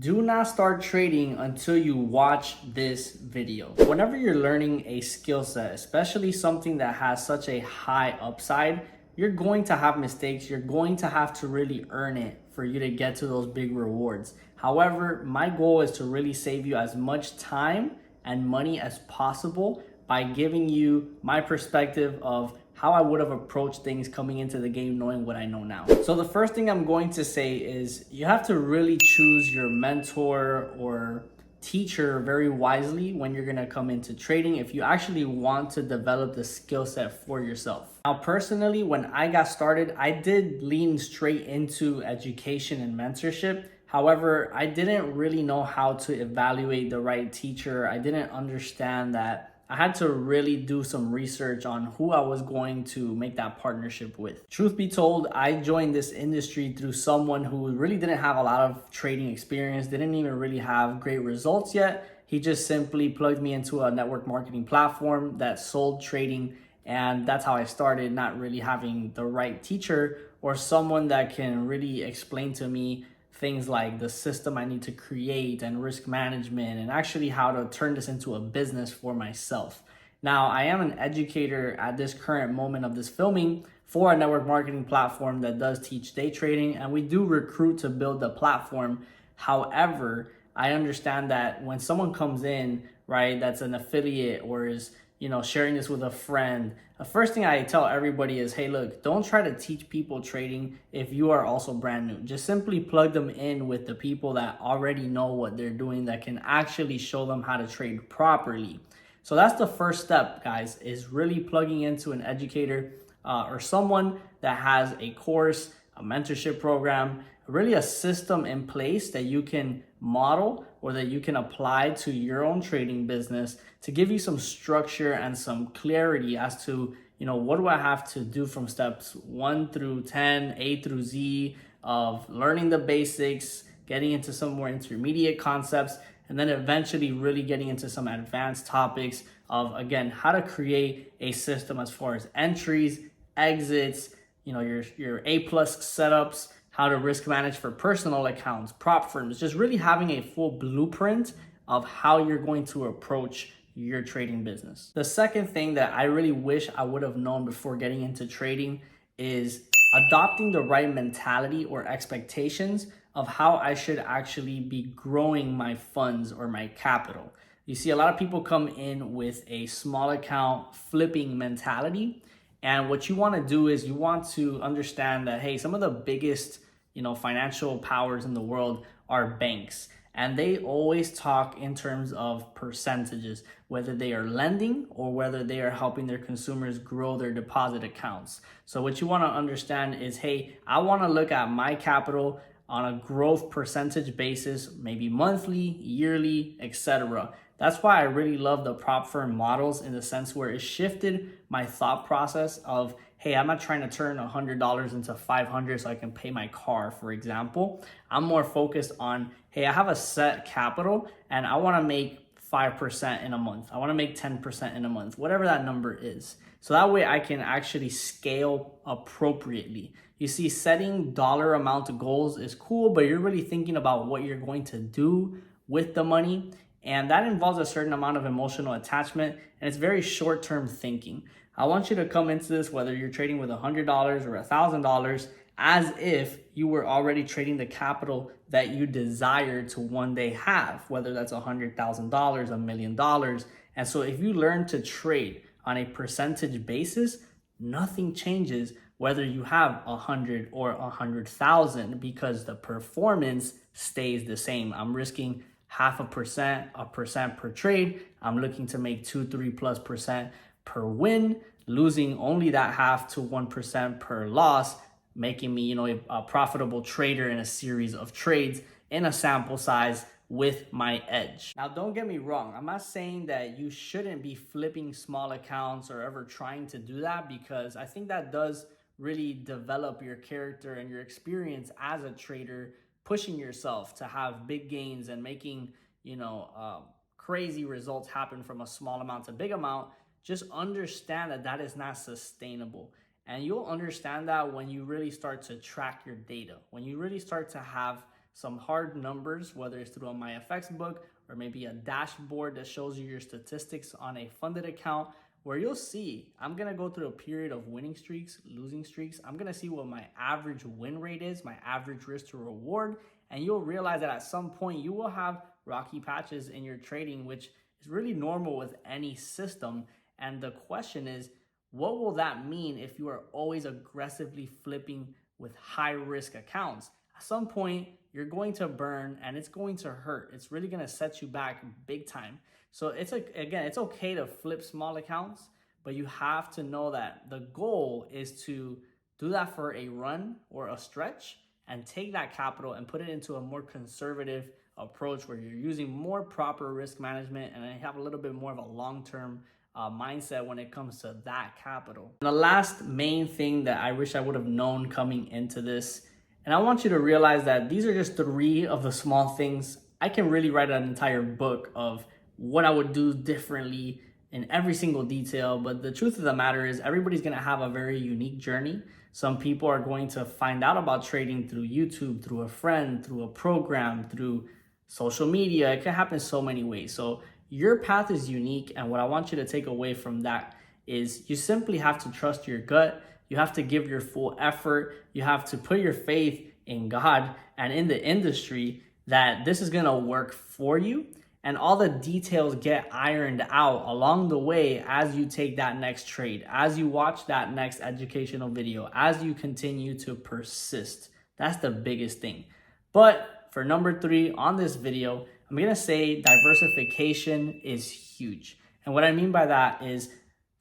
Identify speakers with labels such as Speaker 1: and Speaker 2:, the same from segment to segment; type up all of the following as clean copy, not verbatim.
Speaker 1: Do not start trading until you watch this video. Whenever you're learning a skill set, especially something that has such a high upside, you're going to have mistakes. You're going to have to really earn it for you to get to those big rewards. However, my goal is to really save you as much time and money as possible by giving you my perspective of how I would have approached things coming into the game knowing what I know now. So the first thing I'm going to say is you have to really choose your mentor or teacher very wisely when you're gonna come into trading if you actually want to develop the skill set for yourself. Now personally, when I got started, I did lean straight into education and mentorship. However, I didn't really know how to evaluate the right teacher. I didn't understand that I had to really do some research on who I was going to make that partnership with. Truth be told, I joined this industry through someone who really didn't have a lot of trading experience, didn't even really have great results yet. He just simply plugged me into a network marketing platform that sold trading, and that's how I started, not really having the right teacher or someone that can really explain to me things like the system I need to create and risk management and actually how to turn this into a business for myself. Now, I am an educator at this current moment of this filming for a network marketing platform that does teach day trading, and we do recruit to build the platform. However, I understand that when someone comes in, right, that's an affiliate or is sharing this with a friend, the first thing I tell everybody is, hey, look, don't try to teach people trading if you are also brand new. Just simply plug them in with the people that already know what they're doing, that can actually show them how to trade properly. So that's the first step, guys, is really plugging into an educator or someone that has a course, a mentorship program, really a system in place that you can model or that you can apply to your own trading business to give you some structure and some clarity as to, what do I have to do from steps 1 through 10, A through Z of learning the basics, getting into some more intermediate concepts, and then eventually really getting into some advanced topics of, again, how to create a system as far as entries, exits, your A-plus setups, how to risk manage for personal accounts, prop firms, just really having a full blueprint of how you're going to approach your trading business. The second thing that I really wish I would have known before getting into trading is adopting the right mentality or expectations of how I should actually be growing my funds or my capital. You see, a lot of people come in with a small account flipping mentality. And what you want to do is you want to understand that, hey, some of the biggest financial powers in the world are banks. And they always talk in terms of percentages, whether they are lending or whether they are helping their consumers grow their deposit accounts. So what you want to understand is, hey, I want to look at my capital on a growth percentage basis, maybe monthly, yearly, etc. That's why I really love the prop firm models in the sense where it shifted my thought process of, hey, I'm not trying to turn $100 into $500 so I can pay my car, for example. I'm more focused on, hey, I have a set capital and I want to make 5% in a month. I want to make 10% in a month, whatever that number is. So that way I can actually scale appropriately. You see, setting dollar amount goals is cool, but you're really thinking about what you're going to do with the money. And that involves a certain amount of emotional attachment, and it's very short-term thinking. I want you to come into this, whether you're trading with $100 or $1,000, as if you were already trading the capital that you desire to one day have, whether that's $100,000, $1 million. And so if you learn to trade on a percentage basis, nothing changes whether you have 100 or 100,000 because the performance stays the same. I'm risking 0.5%, 1% per trade. I'm looking to make 2-3+% per win, losing only that 0.5 to 1% per loss, making me, a profitable trader in a series of trades in a sample size with my edge. Now, don't get me wrong. I'm not saying that you shouldn't be flipping small accounts or ever trying to do that, because I think that does really develop your character and your experience as a trader, pushing yourself to have big gains and making, crazy results happen from a small amount to big amount. Just understand that that is not sustainable. And you'll understand that when you really start to track your data, when you really start to have some hard numbers, whether it's through a MyFX book or maybe a dashboard that shows you your statistics on a funded account, where you'll see I'm gonna go through a period of winning streaks, losing streaks. I'm gonna see what my average win rate is, my average risk to reward, and you'll realize that at some point you will have rocky patches in your trading, which is really normal with any system. And the question is, what will that mean if you are always aggressively flipping with high risk accounts? At some point, you're going to burn and it's going to hurt. It's really going to set you back big time. So again, it's okay to flip small accounts, but you have to know that the goal is to do that for a run or a stretch and take that capital and put it into a more conservative approach where you're using more proper risk management and then have a little bit more of a long-term mindset when it comes to that capital. And the last main thing that I wish I would have known coming into this, and I want you to realize that these are just 3 of the small things. I can really write an entire book of what I would do differently in every single detail, but the truth of the matter is everybody's gonna have a very unique journey. Some people are going to find out about trading through YouTube, through a friend, through a program, through social media. It can happen so many ways. So your path is unique, and what I want you to take away from that is you simply have to trust your gut. You have to give your full effort. You have to put your faith in God and in the industry that this is gonna work for you. And all the details get ironed out along the way as you take that next trade, as you watch that next educational video, as you continue to persist. That's the biggest thing. But for number 3 on this video, I'm gonna say diversification is huge. And what I mean by that is,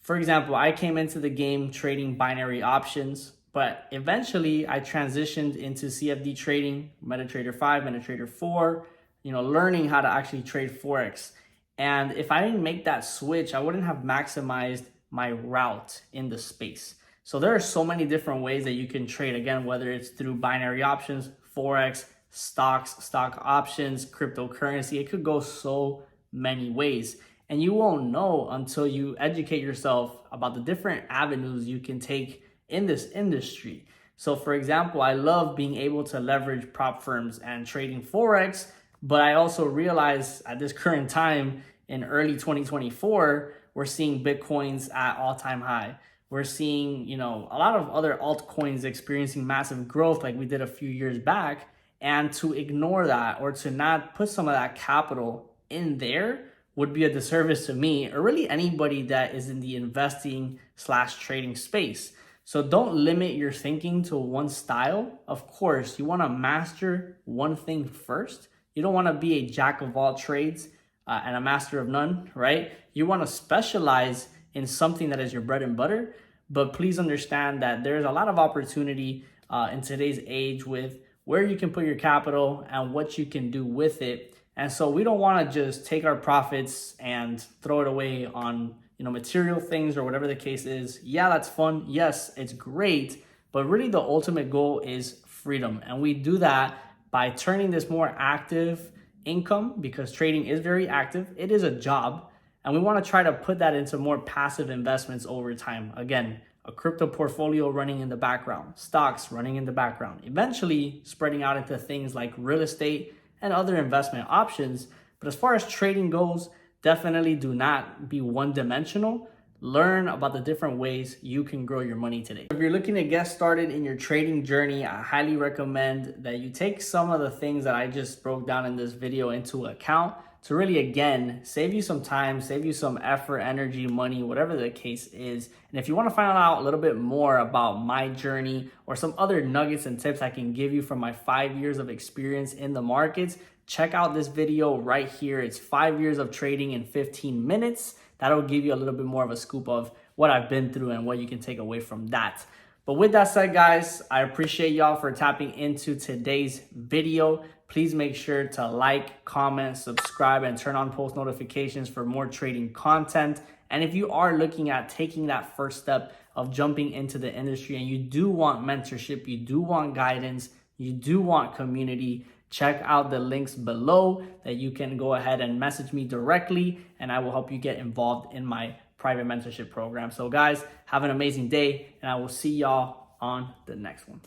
Speaker 1: for example, I came into the game trading binary options, but eventually I transitioned into CFD trading, MetaTrader 5, MetaTrader 4, learning how to actually trade forex. And if I didn't make that switch, I wouldn't have maximized my route in the space. So there are so many different ways that you can trade, again, whether it's through binary options, forex, stocks, stock options, cryptocurrency. It could go so many ways. And you won't know until you educate yourself about the different avenues you can take in this industry. So for example, I love being able to leverage prop firms and trading forex, but I also realize at this current time in early 2024, we're seeing Bitcoins at all-time high. We're seeing, a lot of other altcoins experiencing massive growth like we did a few years back. And to ignore that or to not put some of that capital in there would be a disservice to me or really anybody that is in the investing/trading space. So don't limit your thinking to one style. Of course, you want to master one thing first. You don't want to be a jack of all trades and a master of none, right? You want to specialize in something that is your bread and butter. But please understand that there's a lot of opportunity in today's age with where you can put your capital and what you can do with it. And so we don't want to just take our profits and throw it away on, material things or whatever the case is. Yeah, that's fun. Yes, it's great. But really the ultimate goal is freedom. And we do that by turning this more active income, because trading is very active. It is a job. And we want to try to put that into more passive investments over time. Again, a crypto portfolio running in the background, stocks running in the background, eventually spreading out into things like real estate and other investment options. But as far as trading goes, definitely do not be one-dimensional. Learn about the different ways you can grow your money today. If you're looking to get started in your trading journey, I highly recommend that you take some of the things that I just broke down in this video into account to really, again, save you some time, save you some effort, energy, money, whatever the case is. And if you want to find out a little bit more about my journey or some other nuggets and tips I can give you from my 5 years of experience in the markets, check out this video right here. It's 5 years of trading in 15 minutes. That'll give you a little bit more of a scoop of what I've been through and what you can take away from that. But with that said, guys, I appreciate y'all for tapping into today's video. Please make sure to like, comment, subscribe, and turn on post notifications for more trading content. And if you are looking at taking that first step of jumping into the industry and you do want mentorship, you do want guidance, you do want community, check out the links below that you can go ahead and message me directly, and I will help you get involved in my private mentorship program. So guys, have an amazing day, and I will see y'all on the next one.